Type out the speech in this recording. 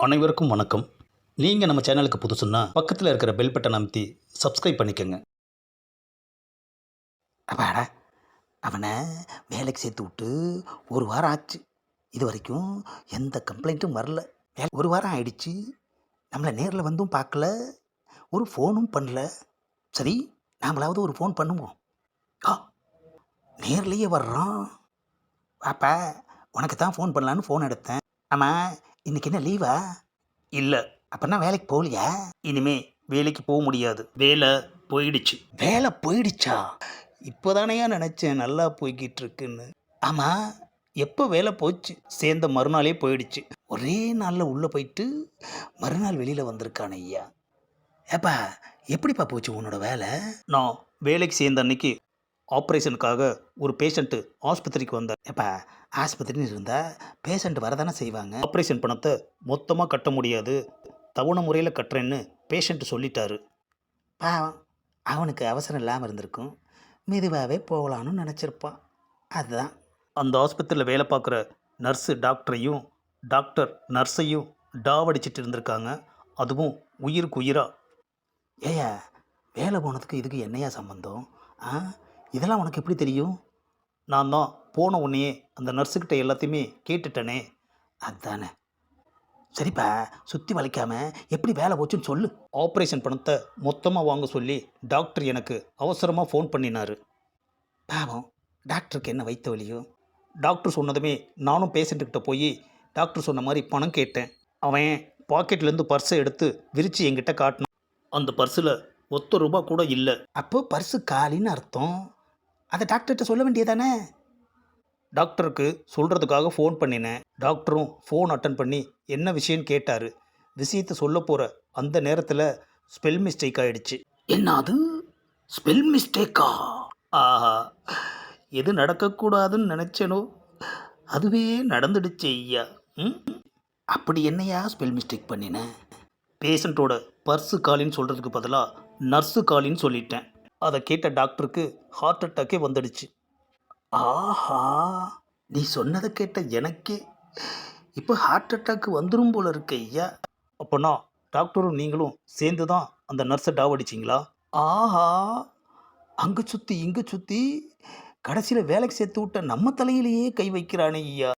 அனைவருக்கும் வணக்கம். நீங்கள் நம்ம சேனலுக்கு புதுசுன்னா பக்கத்தில் இருக்கிற பெல் பட்டன் அமைத்தி சப்ஸ்கிரைப் பண்ணிக்கோங்க. அப்பாடா, அவனை வேலைக்கு சேர்த்து விட்டு ஒரு வாரம் ஆச்சு. இது வரைக்கும் எந்த கம்ப்ளைண்ட்டும் வரல. ஒரு வாரம் ஆயிடுச்சு, நம்மளை நேரில் வந்தும் பார்க்கல, ஒரு ஃபோனும் பண்ணல. சரி, நாமளாவது ஒரு ஃபோன் பண்ணுவோம். ஆ, நேர்லேயே வர்றோம். பாப்பா, உனக்கு தான் ஃபோன் பண்ணலான்னு ஃபோன் எடுத்தேன். ஆமாம், இன்னைக்கு என்ன லீவா? இல்லை, அப்போனா வேலைக்கு போகலையா? இனிமே வேலைக்கு போக முடியாது. வேலை போயிடுச்சு. வேலை போயிடுச்சா? இப்போதானையா நினச்சேன் நல்லா போய்கிட்டு இருக்குன்னு. ஆமாம், எப்போ வேலை போச்சு? சேர்ந்த மறுநாளே போயிடுச்சு. ஒரே நாளில் உள்ளே போயிட்டு மறுநாள் வெளியில் வந்திருக்கான ஐயா. ஏப்பா, எப்படிப்பா போச்சு உன்னோட வேலை? நான் வேலைக்கு சேர்ந்த அன்னைக்கு ஆப்ரேஷனுக்காக ஒரு பேஷண்ட்டு ஆஸ்பத்திரிக்கு வந்தார். ஏப்பா, ஆஸ்பத்திரின்னு இருந்தால் பேஷண்ட் வரதானே செய்வாங்க. ஆப்ரேஷன் பணத்தை மொத்தமாக கட்ட முடியாது, தவணை முறையில் கட்டுறேன்னு பேஷண்ட்டு சொல்லிட்டாரு. பாவம், அவனுக்கு அவசரம் இல்லாமல் இருந்திருக்கும், மெதுவாகவே போகலான்னு நினச்சிருப்பான். அதுதான். அந்த ஆஸ்பத்திரியில் வேலை பார்க்குற நர்ஸு டாக்டரையும் டாக்டர் நர்ஸையும் டாவடிச்சிட்டு இருந்திருக்காங்க. அதுவும் உயிருக்கு உயிராக. ஏயா, வேலை போனதுக்கு இதுக்கு என்னையா சம்பந்தம்? ஆ, இதெல்லாம் உனக்கு எப்படி தெரியும்? நான் தான் போன உடனேயே அந்த நர்ஸுக்கிட்ட எல்லாத்தையுமே கேட்டுட்டேனே. அதுதானே. சரிப்பா, சுற்றி வளைக்காம எப்படி வேலை போச்சுன்னு சொல்லு. ஆப்ரேஷன் பணத்தை மொத்தமாக வாங்க சொல்லி டாக்டர் எனக்கு அவசரமாக ஃபோன் பண்ணினார். பாவம், டாக்டருக்கு என்ன வைத்த வலியோ? டாக்டர் சொன்னதுமே நானும் பேஷண்ட்டுக்கிட்ட போய் டாக்டர் சொன்ன மாதிரி பணம் கேட்டேன். அவன் பாக்கெட்லேருந்து பர்ஸை எடுத்து விரித்து என்கிட்ட காட்டினான். அந்த பர்ஸில் ₹1 கூட இல்லை. அப்போ பர்ஸு காலின்னு அர்த்தம். அதை டாக்டர்கிட்ட சொல்ல வேண்டியதானே? டாக்டருக்கு சொல்கிறதுக்காக ஃபோன் பண்ணினேன். டாக்டரும் ஃபோன் அட்டன் பண்ணி என்ன விஷயம்னு கேட்டார். விஷயத்தை சொல்ல போகிற அந்த நேரத்தில் ஸ்பெல் மிஸ்டேக் ஆகிடுச்சு. என்னது, ஸ்பெல் மிஸ்டேக்கா? ஆஹா, எது நடக்கக்கூடாதுன்னு நினச்சேனோ அதுவே நடந்துடுச்சு ஐயா. அப்படி என்னையா ஸ்பெல் மிஸ்டேக் பண்ணினேன்? பேஷண்ட்டோட பர்ஸு காலின்னு சொல்கிறதுக்கு பதிலாக நர்ஸு காலின்னு சொல்லிட்டேன். அதை கேட்ட டாக்டருக்கு ஹார்ட் அட்டாக்கே வந்துடுச்சு. ஆஹா, நீ சொன்னதை கேட்ட எனக்கே இப்போ ஹார்ட் அட்டாக் வந்துடும் போல இருக்கு ஐயா. அப்போனா டாக்டரும் நீங்களும் சேர்ந்து தான் அந்த நர்ஸை டாவடிச்சிங்களா? ஆஹா, அங்கே சுற்றி இங்கே சுற்றி கடைசியில் வேலைக்கு சேர்த்து விட்ட நம்ம தலையிலேயே கை வைக்கிறானே ஐயா.